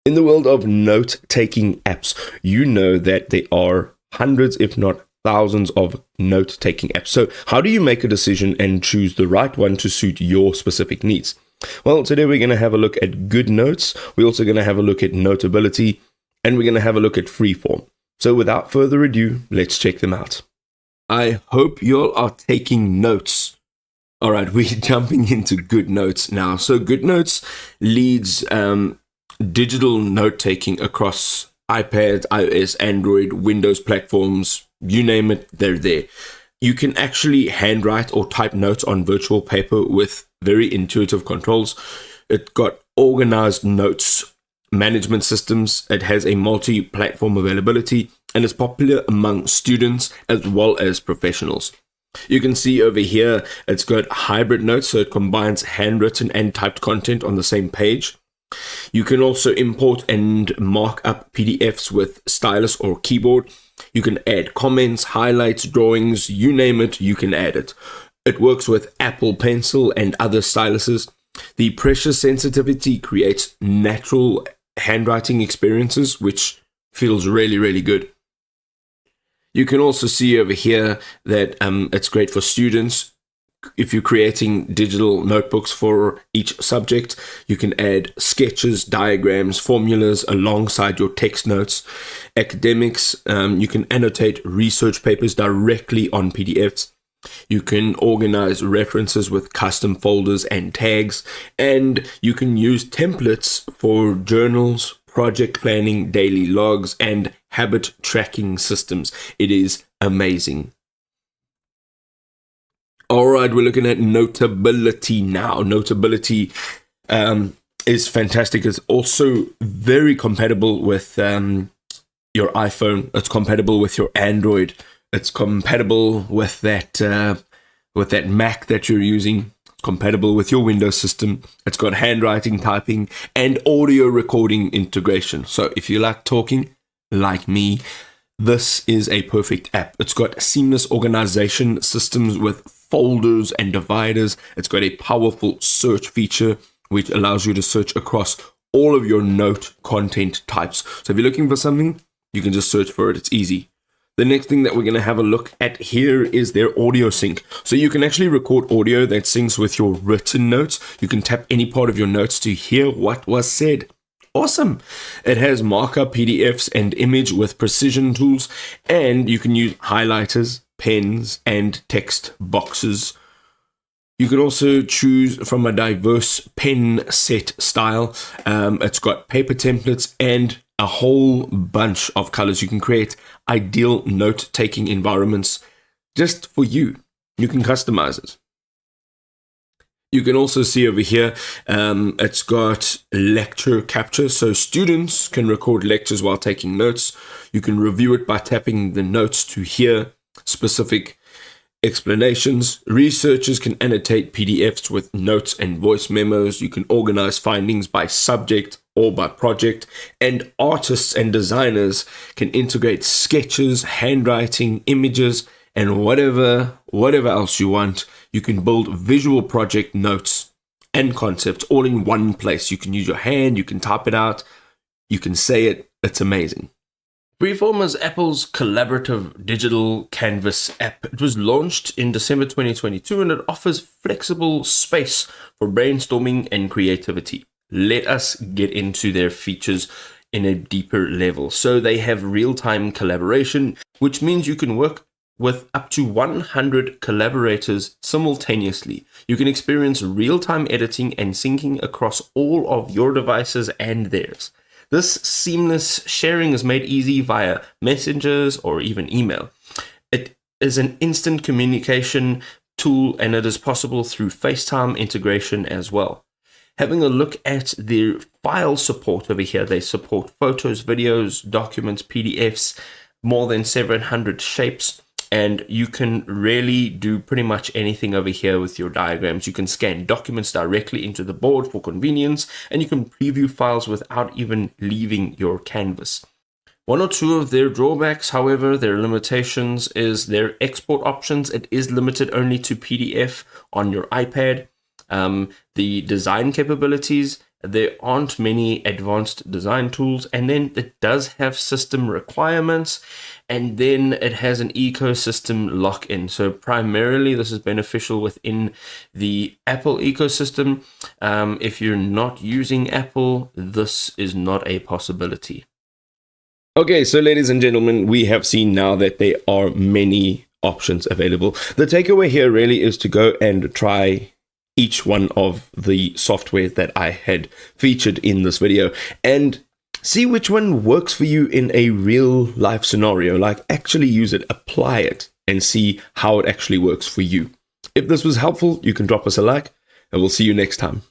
In the world of note-taking apps, you know that there are hundreds, if not thousands, of note-taking apps. So how do you make a decision and choose the right one to suit your specific needs? Well, today we're going to have a look at Goodnotes. We're also going to have a look at Notability, and we're going to have a look at Freeform. So without further ado, let's check them out. I hope you all are taking notes. All right, we're jumping into Goodnotes now. So Goodnotes leads digital note-taking across iPad, iOS, Android, Windows platforms, you name it, they're there. You can actually handwrite or type notes on virtual paper with very intuitive controls. It got organized notes management systems. It has a multi-platform availability and is popular among students as well as professionals. You can see over here, it's got hybrid notes, so it combines handwritten and typed content on the same page. You can also import and mark up PDFs with stylus or keyboard. You can add comments, highlights, drawings, you name it, you can add it. It works with Apple Pencil and other styluses. The pressure sensitivity creates natural handwriting experiences, which feels really, really good. You can also see over here that it's great for students. If you're creating digital notebooks for each subject, you can add sketches, diagrams, formulas alongside your text notes. Academics, you can annotate research papers directly on PDFs. You can organize references with custom folders and tags, and you can use templates for journals, project planning, daily logs, and habit tracking systems. It is amazing. All right, we're looking at Notability now. Notability is fantastic. It's also very compatible with your iPhone. It's compatible with your Android. It's compatible with that Mac that you're using. It's compatible with your Windows system. It's got handwriting, typing, and audio recording integration. So if you like talking, like me, this is a perfect app. It's got seamless organization systems with folders and dividers. It's got a powerful search feature which allows you to search across all of your note content types. So if you're looking for something, you can just search for it. It's easy. The next thing that we're going to have a look at here is their audio sync. So you can actually record audio that syncs with your written notes. You can tap any part of your notes to hear what was said. Awesome. It has markup PDFs and image with precision tools, and you can use highlighters, pens, and text boxes. You can also choose from a diverse pen set style. It's got paper templates and a whole bunch of colors. You can create ideal note-taking environments just for you. You can customize it. You can also see over here, it's got lecture capture, so students can record lectures while taking notes. You can review it by tapping the notes to hear specific explanations. Researchers can annotate PDFs with notes and voice memos. You can organize findings by subject or by project. And artists and designers can integrate sketches, handwriting, images, and whatever else you want. You can build visual project notes and concepts all in one place. You can use your hand, you can type it out, you can say it. It's amazing. Freeform is Apple's collaborative digital canvas app. It was launched in December 2022 and it offers flexible space for brainstorming and creativity. Let us get into their features in a deeper level. So they have real-time collaboration, which means you can work with up to 100 collaborators simultaneously. You can experience real-time editing and syncing across all of your devices and theirs. This seamless sharing is made easy via messengers or even email. It is an instant communication tool and it is possible through FaceTime integration as well. Having a look at their file support over here, they support photos, videos, documents, PDFs, more than 700 shapes. And you can really do pretty much anything over here with your diagrams. You can scan documents directly into the board for convenience, and you can preview files without even leaving your canvas. One or two of their drawbacks, however, their limitations, is their export options. It is limited only to PDF on your iPad. The design capabilities there aren't many advanced design tools, and then it does have system requirements, and then it has an ecosystem lock-in. So primarily this is beneficial within the Apple ecosystem. If you're not using Apple, this is not a possibility. Okay, so ladies and gentlemen, we have seen now that there are many options available. The takeaway here really is to go and try each one of the software that I had featured in this video and see which one works for you in a real life scenario. Like, actually use it, apply it, and see how it actually works for you. If this was helpful, you can drop us a like, and we'll see you next time.